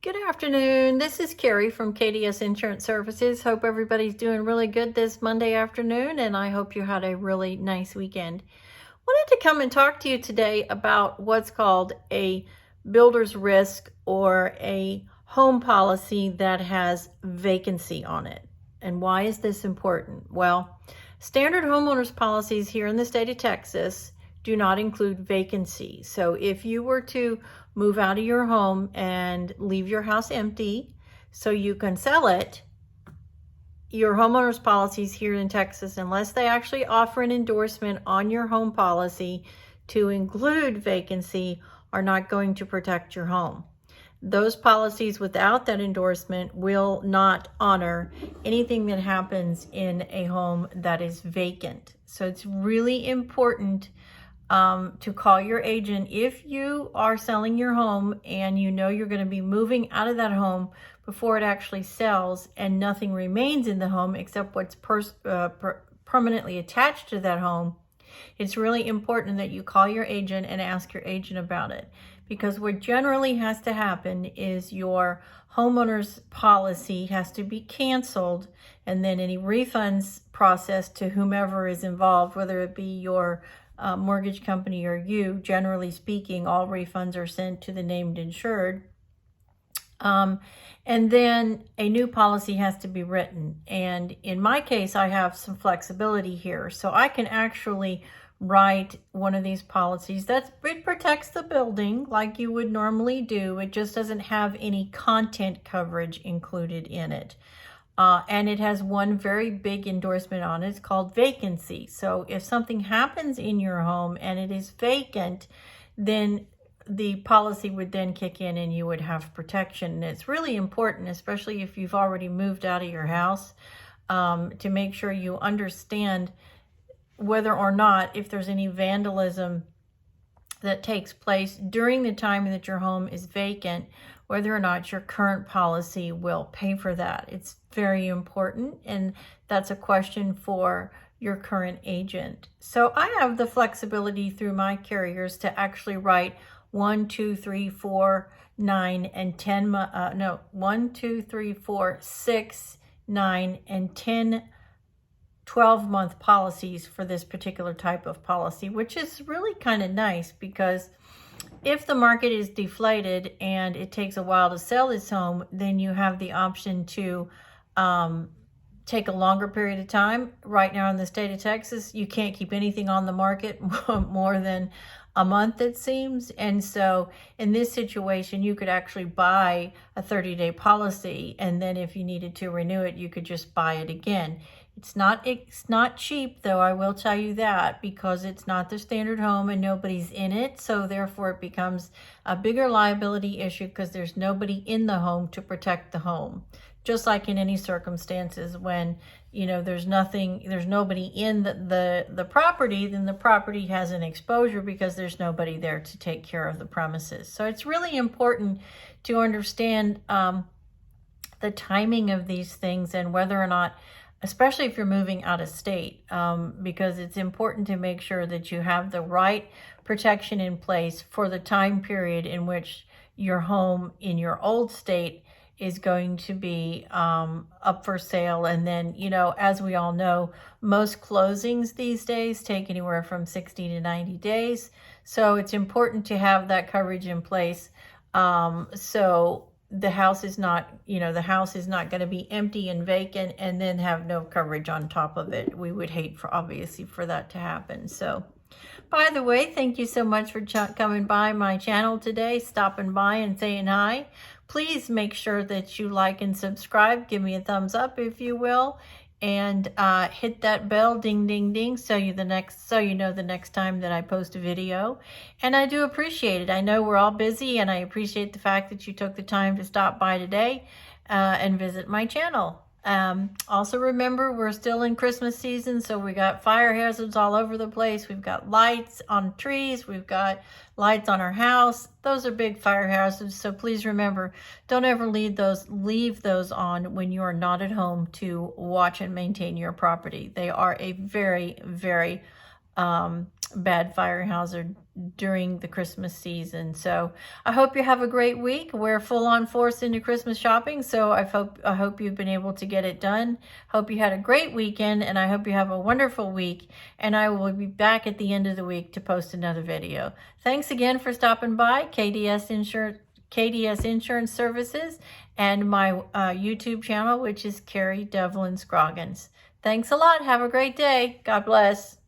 Good afternoon. This is Carrie from KDS Insurance Services. Hope everybody's doing really good this Monday afternoon, and I hope you had a really nice weekend. Wanted to come and talk to you today about what's called a builder's risk or a home policy that has vacancy on it. And why is this important? Well, standard homeowners policies here in the state of Texas do not include vacancy. So if you were to move out of your home and leave your house empty so you can sell it, your homeowners policies here in Texas, unless they actually offer an endorsement on your home policy to include vacancy, are not going to protect your home. Those policies without that endorsement will not honor anything that happens in a home that is vacant. So it's really important to call your agent if you are selling your home and you know you're going to be moving out of that home before it actually sells and nothing remains in the home except what's permanently attached to that home. It's really important that you call your agent and ask your agent about it, because what generally has to happen is your homeowner's policy has to be canceled, and then any refunds processed to whomever is involved, whether it be your mortgage company or you. Generally speaking, all refunds are sent to the named insured. And then a new policy has to be written. And in my case, I have some flexibility here. So I can actually write one of these policies it protects the building like you would normally do. It just doesn't have any content coverage included in it. And it has one very big endorsement on it. It's called vacancy. So if something happens in your home and it is vacant, then the policy would then kick in and you would have protection. And it's really important, especially if you've already moved out of your house, to make sure you understand whether or not, if there's any vandalism that takes place during the time that your home is vacant, whether or not your current policy will pay for that. It's very important, and that's a question for your current agent. So I have the flexibility through my carriers to actually write 1, 2, 3, 4, 9, and 10, 1, 2, 3, 4, 6, 9, and 10 12-month policies for this particular type of policy, which is really kind of nice, because if the market is deflated and it takes a while to sell this home, then you have the option to take a longer period of time. Right now in the state of Texas, you can't keep anything on the market more than a month, it seems. And so in this situation, you could actually buy a 30-day policy, and then if you needed to renew it, you could just buy it again. It's not cheap, though, I will tell you that, because it's not the standard home and nobody's in it. So therefore it becomes a bigger liability issue because there's nobody in the home to protect the home. Just like in any circumstances, when there's nobody in the property, then the property has an exposure because there's nobody there to take care of the premises. So it's really important to understand the timing of these things, and whether or not, especially if you're moving out of state, because it's important to make sure that you have the right protection in place for the time period in which your home in your old state is going to be up for sale. And then, as we all know, most closings these days take anywhere from 60 to 90 days. So it's important to have that coverage in place. So the house is not going to be empty and vacant and then have no coverage on top of it. We would hate obviously for that to happen. So, by the way, thank you so much for coming by my channel today, stopping by and saying hi. Please make sure that you like and subscribe. Give me a thumbs up if you will, and hit that bell, ding, ding, ding, so you know the next time that I post a video. And I do appreciate it. I know we're all busy, and I appreciate the fact that you took the time to stop by today and visit my channel. Also remember, we're still in Christmas season, so we got fire hazards all over the place. We've got lights on trees. We've got lights on our house. Those are big fire hazards. So please remember, don't ever leave those on when you are not at home to watch and maintain your property. They are a very, very bad fire hazard during the Christmas season. So I hope you have a great week. We're full on force into Christmas shopping, so I hope you've been able to get it done. Hope you had a great weekend, and I hope you have a wonderful week, and I will be back at the end of the week to post another video. Thanks again for stopping by KDS Insurance Services and my YouTube channel, which is Carrie Devlin Scroggins. Thanks a lot. Have a great day. God bless.